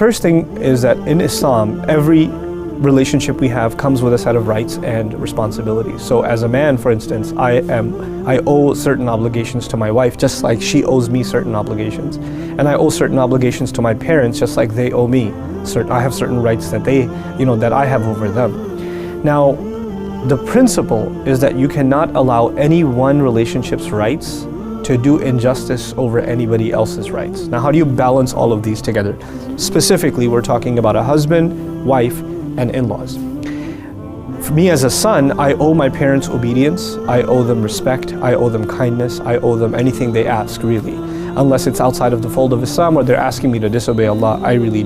first thing is that in Islam, every relationship we have comes with a set of rights and responsibilities. So as a man, for instance, I owe certain obligations to my wife, just like she owes me certain obligations. And I owe certain obligations to my parents, just like they owe me. I have certain rights that that I have over them. Now, the principle is that you cannot allow any one relationship's rights to do injustice over anybody else's rights. Now, how do you balance all of these together? Specifically, we're talking about a husband, wife, and in-laws. For me as a son, I owe my parents obedience, I owe them respect, I owe them kindness, I owe them anything they ask, really. Unless it's outside of the fold of Islam or they're asking me to disobey Allah, I really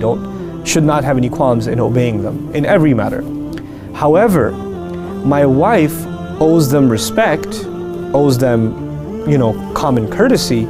should not have any qualms in obeying them in every matter. However, my wife owes them respect, owes them, common courtesy,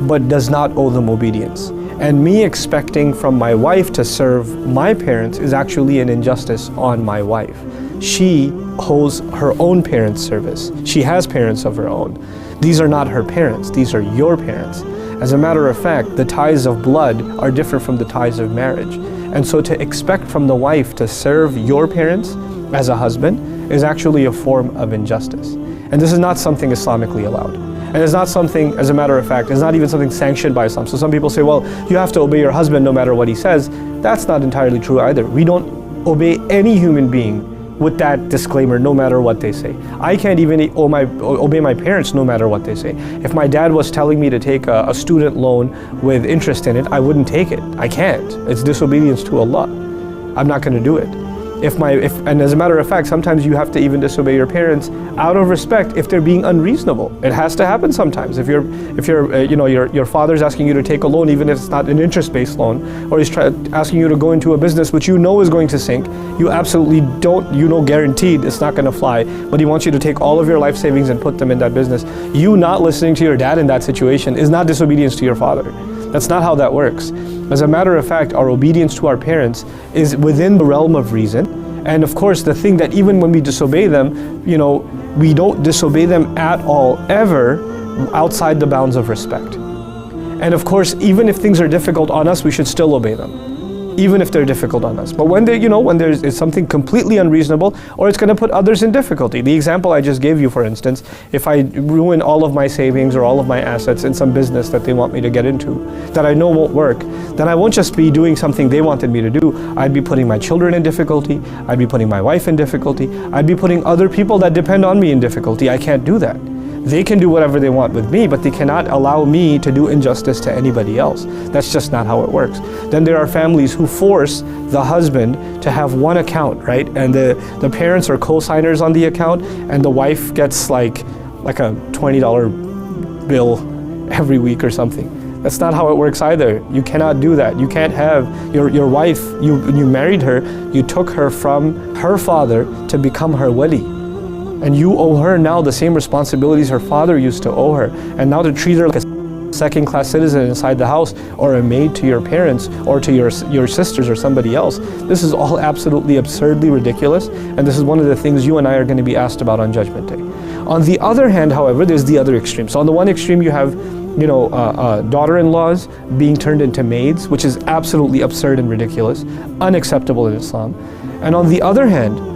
but does not owe them obedience. And me expecting from my wife to serve my parents is actually an injustice on my wife. She owes her own parents service. She has parents of her own. These are not her parents, these are your parents. As a matter of fact, the ties of blood are different from the ties of marriage. And so to expect from the wife to serve your parents as a husband is actually a form of injustice. And this is not something Islamically allowed. And it's not something, as a matter of fact, it's not even something sanctioned by Islam. So some people say, well, you have to obey your husband no matter what he says. That's not entirely true either. We don't obey any human being with that disclaimer, no matter what they say. I can't even obey my parents no matter what they say. If my dad was telling me to take a student loan with interest in it, I wouldn't take it. I can't. It's disobedience to Allah. I'm not going to do it. And as a matter of fact, sometimes you have to even disobey your parents out of respect if they're being unreasonable. It has to happen sometimes. If your father's asking you to take a loan, even if it's not an interest-based loan, or he's asking you to go into a business which you know is going to sink, you absolutely guaranteed it's not going to fly, but he wants you to take all of your life savings and put them in that business. You not listening to your dad in that situation is not disobedience to your father. That's not how that works. As a matter of fact, our obedience to our parents is within the realm of reason. And of course, the thing that even when we disobey them, we don't disobey them at all, ever, outside the bounds of respect. And of course, even if things are difficult on us, we should still obey them, even if they're difficult on us. But when there's something completely unreasonable, or it's going to put others in difficulty. The example I just gave you, for instance, if I ruin all of my savings or all of my assets in some business that they want me to get into, that I know won't work, then I won't just be doing something they wanted me to do. I'd be putting my children in difficulty, I'd be putting my wife in difficulty, I'd be putting other people that depend on me in difficulty. I can't do that. They can do whatever they want with me, but they cannot allow me to do injustice to anybody else. That's just not how it works. Then there are families who force the husband to have one account, right? And the parents are co-signers on the account, and the wife gets like a $20 bill every week or something. That's not how it works either. You cannot do that. You can't have your wife, you married her, you took her from her father to become her wali. And you owe her now the same responsibilities her father used to owe her. And now to treat her like a second-class citizen inside the house, or a maid to your parents, or to your sisters or somebody else, this is all absolutely absurdly ridiculous. And this is one of the things you and I are going to be asked about on Judgment Day. On the other hand, however, there's the other extreme. So on the one extreme, you have daughter-in-laws being turned into maids, which is absolutely absurd and ridiculous, unacceptable in Islam. And on the other hand,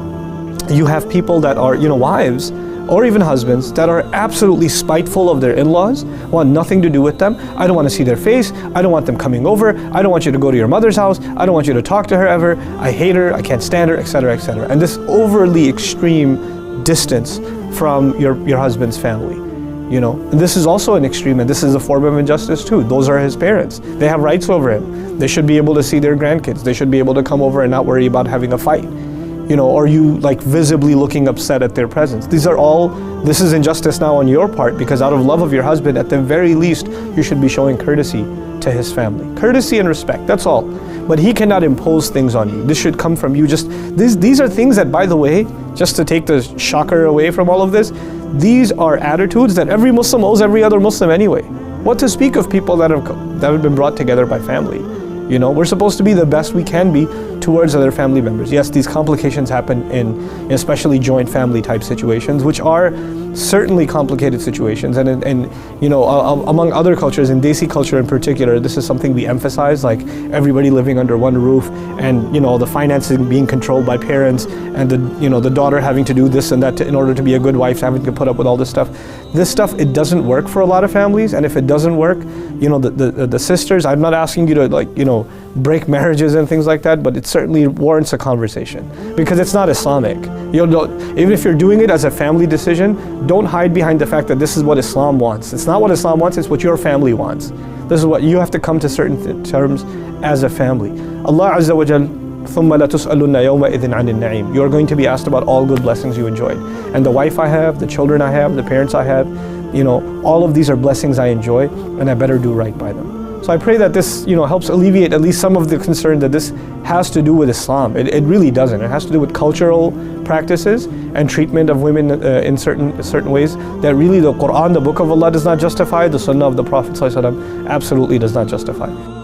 you have people that are, wives or even husbands that are absolutely spiteful of their in-laws, want nothing to do with them. I don't want to see their face. I don't want them coming over. I don't want you to go to your mother's house. I don't want you to talk to her ever. I hate her. I can't stand her, etc., etc. And this overly extreme distance from your husband's family. And this is also an extreme, and this is a form of injustice too. Those are his parents. They have rights over him. They should be able to see their grandkids. They should be able to come over and not worry about having a fight. Or you visibly looking upset at their presence. This is injustice now on your part, because out of love of your husband, at the very least, you should be showing courtesy to his family. Courtesy and respect, that's all. But he cannot impose things on you. This should come from you. These are things that, by the way, just to take the shocker away from all of this, these are attitudes that every Muslim owes every other Muslim anyway. What to speak of people that have been brought together by family? You know, we're supposed to be the best we can be towards other family members. Yes, these complications happen in especially joint family type situations, which are certainly complicated situations. And you know, among other cultures, in Desi culture in particular, this is something we emphasize, like everybody living under one roof, and you know, the financing being controlled by parents, and the daughter having to do this and that in order to be a good wife, having to put up with all this stuff. This stuff, it doesn't work for a lot of families, and if it doesn't work, you know, the sisters, I'm not asking you to, like, you know, break marriages and things like that, but it certainly warrants a conversation, because it's not Islamic. You know, even if you're doing it as a family decision, don't hide behind the fact that this is what Islam wants. It's not what Islam wants, it's what your family wants. This is what you have to come to certain terms as a family. Allah Azza wa Jal, ثُمَّ لَتُسْأَلُنَّ يَوْمَئِذٍ عَنِ النَّعِيمِ. You are going to be asked about all good blessings you enjoyed. And the wife I have, the children I have, the parents I have, you know, all of these are blessings I enjoy, and I better do right by them. So I pray that this, you know, helps alleviate at least some of the concern that this has to do with Islam. It really doesn't. It has to do with cultural practices and treatment of women in certain ways that really the Quran, the Book of Allah, does not justify. The Sunnah of the Prophet ﷺ absolutely does not justify.